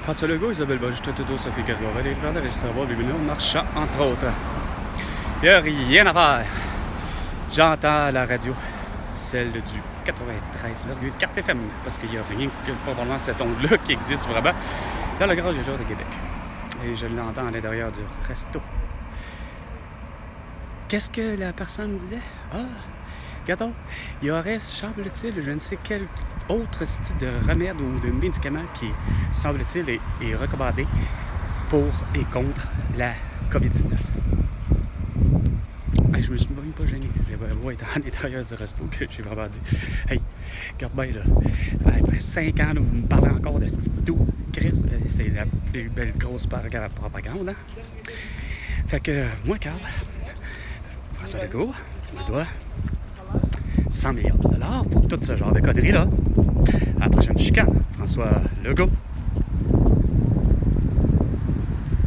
François Legault, Isabelle Bosch, Toux, Sophie Carrière, les gens de savoir des minutes marchand, entre autres. Il n'y a rien à faire. J'entends la radio, celle du 93,4 FM, parce qu'il n'y a rien que probablement cette onde-là qui existe vraiment dans le Grand Jours de Québec. Et je l'entends à l'intérieur du resto. Qu'est-ce que la personne disait? Ah, gâteau, il y aurait, semble-t-il, je ne sais quel autre style de remède ou de médicament qui, semble-t-il, est recommandé pour et contre la COVID-19. Hey, je me suis même pas gêné. J'ai vraiment été à l'intérieur du resto que j'ai vraiment dit hey, regarde bien là, après 5 ans, là, vous me parlez encore de ce petit Toux. Chris, c'est la plus belle grosse propagande, hein? Fait que moi, Carl, François Legault, tu me dois 100 millions de dollars pour tout ce genre de conneries là. À la prochaine chicane, François Legault.